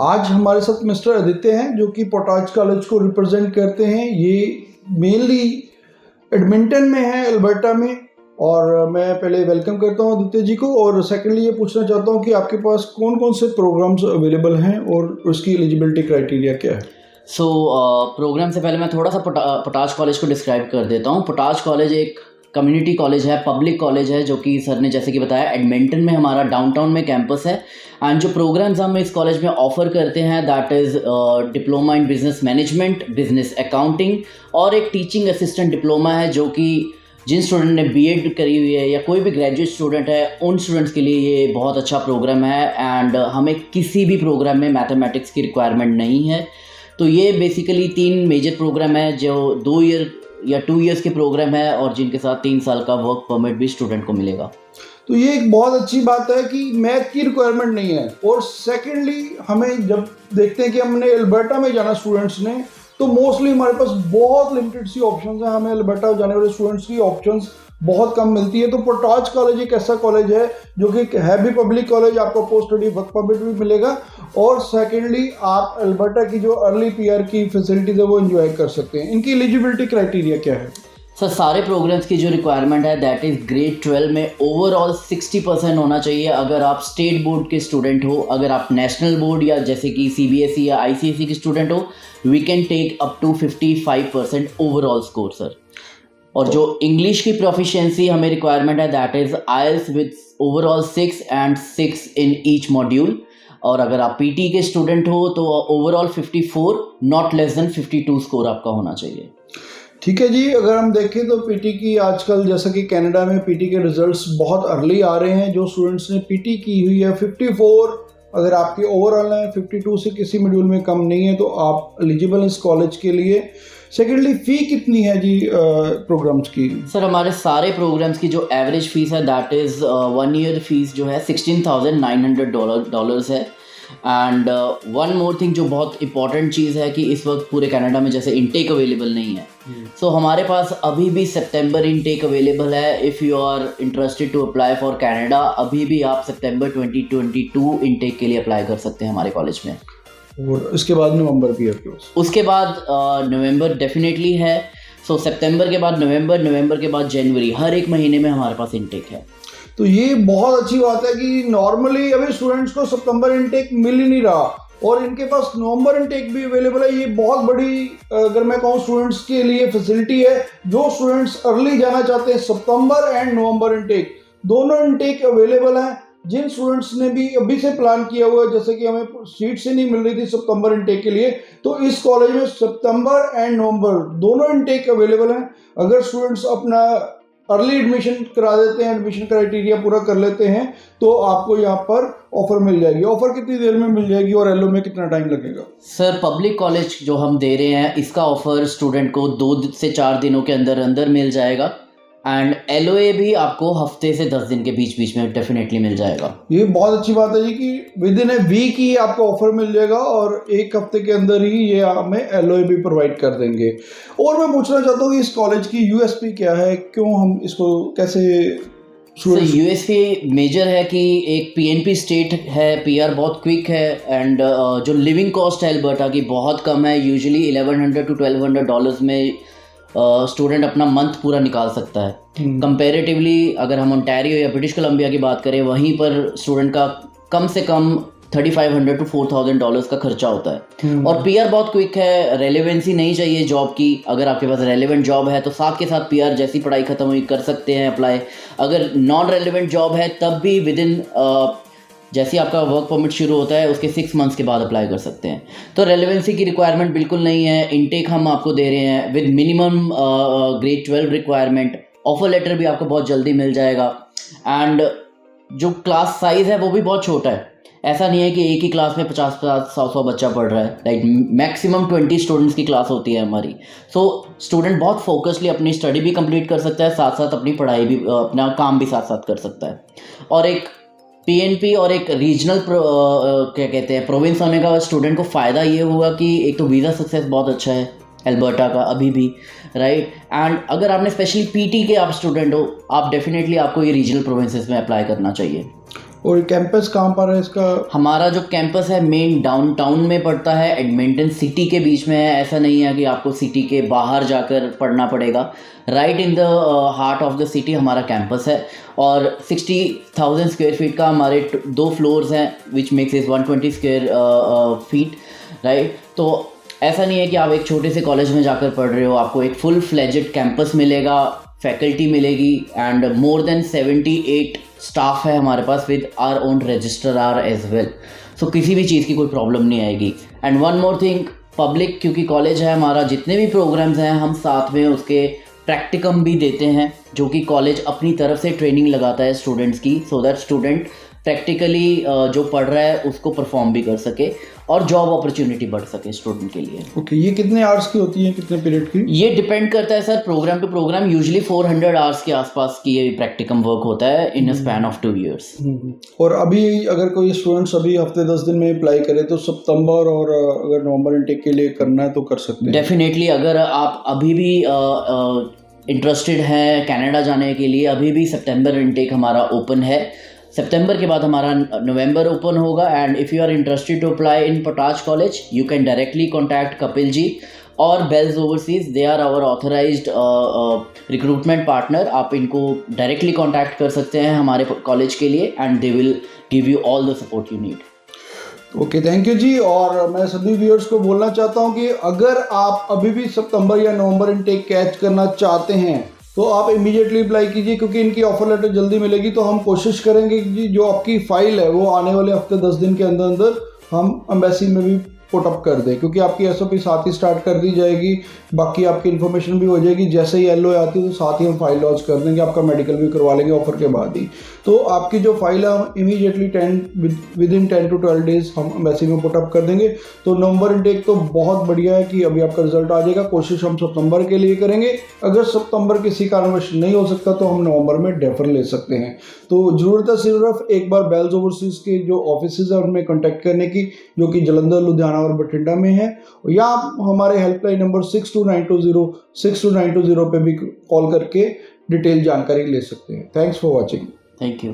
आज हमारे साथ मिस्टर आदित्य हैं जो कि पोटाज कॉलेज को रिप्रेजेंट करते हैं। ये मेनली एडमिंटन में है, अल्बर्टा में। और मैं पहले वेलकम करता हूं आदित्य जी को, और सेकेंडली ये पूछना चाहता हूं कि आपके पास कौन कौन से प्रोग्राम्स अवेलेबल हैं और उसकी एलिजिबिलिटी क्राइटेरिया क्या है। प्रोग्राम से पहले मैं थोड़ा सा पोटाज कॉलेज को डिस्क्राइब कर देता हूँ। पोटाज कॉलेज एक कम्युनिटी कॉलेज है, पब्लिक कॉलेज है, जो कि सर ने जैसे कि बताया एडमिंटन में हमारा डाउनटाउन में कैंपस है। एंड जो प्रोग्राम्स हम इस कॉलेज में ऑफर करते हैं that is diploma in business management, business accounting, और एक टीचिंग असिस्टेंट डिप्लोमा है जो कि जिन स्टूडेंट ने बीएड करी हुई है या कोई भी ग्रेजुएट स्टूडेंट है उन स्टूडेंट्स के लिए ये बहुत अच्छा प्रोग्राम है। एंड हमें किसी भी प्रोग्राम में मैथमेटिक्स की रिक्वायरमेंट नहीं है। तो ये बेसिकली 3 मेजर प्रोग्राम है जो 2 ईयर या 2 इयर्स के प्रोग्राम है और जिनके साथ 3 साल का वर्क परमिट भी स्टूडेंट को मिलेगा। तो ये एक बहुत अच्छी बात है कि मैथ की रिक्वायरमेंट नहीं है। और सेकेंडली हमें जब देखते हैं कि हमने अल्बर्टा में जाना स्टूडेंट्स ने, तो मोस्टली हमारे पास बहुत लिमिटेड सी ऑप्शंस हैं। हमें अल्बर्टा जाने वाले स्टूडेंट्स की ऑप्शंस बहुत कम मिलती है। तो पोटाज कॉलेज एक ऐसा कॉलेज है जो कि है भी पब्लिक कॉलेज, आपको पोस्ट स्टडी वर्क परमिट भी मिलेगा, और सेकेंडली आप अल्बर्टा की जो अर्ली पीआर की फैसिलिटीज है वो एंजॉय कर सकते हैं। इनकी एलिजिबिलिटी क्राइटेरिया क्या है? सर सारे प्रोग्राम्स की जो रिक्वायरमेंट है दैट इज़ ग्रेड 12 में ओवरऑल 60% होना चाहिए। अगर आप स्टेट बोर्ड के स्टूडेंट हो, अगर आप नेशनल बोर्ड या जैसे कि सीबीएसई या आईसीएसई के स्टूडेंट हो, we can take up to 55% overall score sir. और जो इंग्लिश की प्रोफिशिएंसी हमें रिक्वायरमेंट है that is IELTS with overall 6 and 6 in each module. और अगर आप पीटी के स्टूडेंट हो तो overall 54 not less than 52 score आपका होना चाहिए। ठीक है जी। अगर हम देखें तो पीटी की आजकल जैसा कि कनाडा में पीटी के रिजल्ट्स बहुत अर्ली आ रहे हैं। जो स्टूडेंट्स ने पीटी की हुई है 54, अगर आपके ओवरऑल है 52 से किसी मॉड्यूल में कम नहीं है तो आप एलिजिबल हैं इस कॉलेज के लिए। सेकेंडली फ़ी कितनी है जी प्रोग्राम्स की? सर हमारे सारे प्रोग्राम्स की जो एवरेज फ़ीस है दैट इज़ 1 ईयर फीस जो है $16,900 है। एंड वन मोर थिंग जो बहुत इंपॉर्टेंट चीज़ है कि इस वक्त पूरे कनाडा में जैसे इनटेक अवेलेबल नहीं है। सो हमारे पास अभी भी सितंबर इनटेक अवेलेबल है। If you are interested to apply for Canada, अभी भी आप सितंबर 2022 इनटेक के लिए अप्लाई कर सकते हैं हमारे कॉलेज में। और इसके बाद नवंबर भी आपके पास? उसके बाद नवंबर डेफिनेटली है। सो सितंबर के बाद नवंबर के बाद जनवरी, हर एक महीने में हमारे पास इनटेक है। तो ये बहुत अच्छी बात है कि नॉर्मली अभी स्टूडेंट्स को सितंबर इनटेक मिल ही नहीं रहा और इनके पास नवंबर इनटेक भी अवेलेबल है। ये बहुत बड़ी, अगर मैं कहूँ, स्टूडेंट्स के लिए फैसिलिटी है। जो स्टूडेंट्स अर्ली जाना चाहते हैं, सितंबर एंड नवंबर इनटेक दोनों इनटेक अवेलेबल हैं। जिन स्टूडेंट्स ने भी अभी से प्लान किया हुआ है, जैसे कि हमें सीट से नहीं मिल रही थी सितंबर इनटेक के लिए, तो इस कॉलेज में सितंबर एंड नवंबर दोनों इनटेक अवेलेबल हैं। अगर स्टूडेंट्स अपना अर्ली एडमिशन करा देते हैं, एडमिशन क्राइटेरिया पूरा कर लेते हैं, तो आपको यहाँ पर ऑफर मिल जाएगी। ऑफर कितनी देर में मिल जाएगी और एलओ में कितना टाइम लगेगा? सर पब्लिक कॉलेज जो हम दे रहे हैं इसका ऑफर स्टूडेंट को 2 से 4 दिनों के अंदर अंदर मिल जाएगा। एंड एलओए भी आपको हफ्ते से 10 दिन के बीच में डेफिनेटली मिल जाएगा। ये बहुत अच्छी बात है जी कि विद इन ए वीक ही आपको ऑफर मिल जाएगा और 1 हफ्ते के अंदर ही ये हमें एलओए भी प्रोवाइड कर देंगे। और मैं पूछना चाहता हूँ कि इस कॉलेज की यूएसपी क्या है, क्यों हम इसको कैसे? यूएसपी मेजर है कि एक पीएनपी स्टेट है, पीआर बहुत क्विक है, एंड जो लिविंग कॉस्ट है अल्बर्टा की बहुत कम है। यूजुअली $1100 to $1200 में स्टूडेंट अपना मंथ पूरा निकाल सकता है। कंपैरेटिवली अगर हम ओंटारियो या ब्रिटिश कोलंबिया की बात करें, वहीं पर स्टूडेंट का कम से कम $3500 to $4000 का खर्चा होता है। और पीआर बहुत क्विक है, रेलेवेंसी नहीं चाहिए जॉब की। अगर आपके पास रेलेवेंट जॉब है तो साथ के साथ पीआर जैसी पढ़ाई खत्म हुई कर सकते हैं अप्लाई। अगर नॉन रेलेवेंट जॉब है तब भी विद इन जैसे आपका वर्क परमिट शुरू होता है उसके 6 मंथ्स के बाद अप्लाई कर सकते हैं। तो रेलेवेंसी की रिक्वायरमेंट बिल्कुल नहीं है। इनटेक हम आपको दे रहे हैं with minimum grade 12 requirement. Offer letter भी आपको बहुत जल्दी मिल जाएगा। एंड जो क्लास साइज़ है वो भी बहुत छोटा है। ऐसा नहीं है कि एक ही क्लास में 50-100 बच्चा पढ़ रहा है। लाइक मैक्सिमम 20 स्टूडेंट्स की क्लास होती है हमारी। सो स्टूडेंट बहुत फोकसली अपनी स्टडी भी कंप्लीट कर सकता है, साथ साथ अपनी पढ़ाई भी, अपना काम भी साथ साथ कर सकता है। और एक पीएनपी और एक रीजनल क्या कहते हैं प्रोविंस होने का स्टूडेंट को फ़ायदा ये हुआ कि एक तो वीज़ा सक्सेस बहुत अच्छा है अल्बर्टा का अभी भी, राइट। एंड अगर आपने स्पेशली पीटी के आप स्टूडेंट हो, आप डेफिनेटली आपको ये रीजनल प्रोविंसेस में अप्लाई करना चाहिए। और कैंपस कहाँ पर है इसका? हमारा जो कैंपस है मेन डाउनटाउन में पड़ता है, एडमिंटन सिटी के बीच में है। ऐसा नहीं है कि आपको सिटी के बाहर जाकर पढ़ना पड़ेगा। Right in the heart of the city हमारा कैंपस है और 60,000 स्क्वायर फीट का हमारे 2 फ्लोर्स हैं, which makes is 120 square feet. Right, तो ऐसा नहीं है कि आप एक छोटे से कॉलेज में जाकर पढ़ रहे हो, आपको एक फुल फ्लेजेड कैंपस मिलेगा, फैकल्टी मिलेगी एंड मोर देन 78 स्टाफ है हमारे पास with our own registrar as well. So किसी भी चीज़ की कोई प्रॉब्लम नहीं आएगी। And one more thing, public क्योंकि कॉलेज है हमारा, जितने भी प्रोग्राम्स हैं हम साथ में उसके प्रैक्टिकम भी देते हैं, जो कि कॉलेज अपनी तरफ से ट्रेनिंग लगाता है स्टूडेंट्स की, सो दैट स्टूडेंट प्रैक्टिकली जो पढ़ रहा है उसको परफॉर्म भी कर सके और जॉब अपॉर्चुनिटी बढ़ सके स्टूडेंट के लिए। ओके, ये कितने आवर्स की होती है, कितने पीरियड की? ये डिपेंड करता है sir program to program. Usually 400 hours के आसपास की ये प्रैक्टिकम वर्क होता है in a span of 2 years। और अभी अगर कोई स्टूडेंट्स अभी हफ्ते 10 दिन में अप्लाई करे तो सितंबर और अगर नवंबर इनटेक के लिए करना है तो कर सकते हैं? डेफिनेटली, अगर आप अभी भी इंटरेस्टेड हैं कनाडा जाने के लिए, अभी भी सितंबर इनटेक हमारा ओपन है। सितंबर के बाद हमारा नवंबर ओपन होगा and if you are interested to apply in Potash college you can directly contact Kapil ji और Bells overseas. They are our authorised recruitment partner. आप इनको डायरेक्टली कॉन्टैक्ट कर सकते हैं हमारे कॉलेज के लिए and they will give you all the support you need. Okay, thank you ji. और मैं सभी व्यूअर्स को बोलना चाहता हूं कि अगर आप अभी भी सितंबर या नवंबर इनटेक कैच करना चाहते हैं तो आप इमीडिएटली अप्लाई कीजिए, क्योंकि इनकी ऑफर लेटर जल्दी मिलेगी। तो हम कोशिश करेंगे कि जो आपकी फ़ाइल है वो आने वाले हफ्ते 10 दिन के अंदर अंदर हम एम्बेसी में भी पुटअप कर दें, क्योंकि आपकी एसओपी साथ ही स्टार्ट कर दी जाएगी, बाकी आपकी इन्फॉर्मेशन भी हो जाएगी। जैसे ही एलओ आती है तो साथ ही हम फाइल लॉन्च कर देंगे, आपका मेडिकल भी करवा लेंगे ऑफर के बाद ही। तो आपकी जो फाइल है हम immediately with in 10 to 12 days हम एम्बेसी में पुटअप कर देंगे। तो नवंबर इनटेक तो बहुत बढ़िया है कि अभी आपका रिजल्ट आ जाएगा। कोशिश हम सितंबर के लिए करेंगे, अगर सितंबर किसी कारणवश नहीं हो सकता तो हम नवंबर में डेफर ले सकते हैं। तो ज़रूरत है सिर्फ एक बार बेल्स ओवरसीज के जो ऑफिस है उनमें कॉन्टैक्ट करने की, जो कि जलंधर, लुधियाना और बठिंडा में है, या आप हमारे हेल्पलाइन नंबर 6292062920 पे भी कॉल करके डिटेल जानकारी ले सकते हैं। Thanks for watching. Thank you.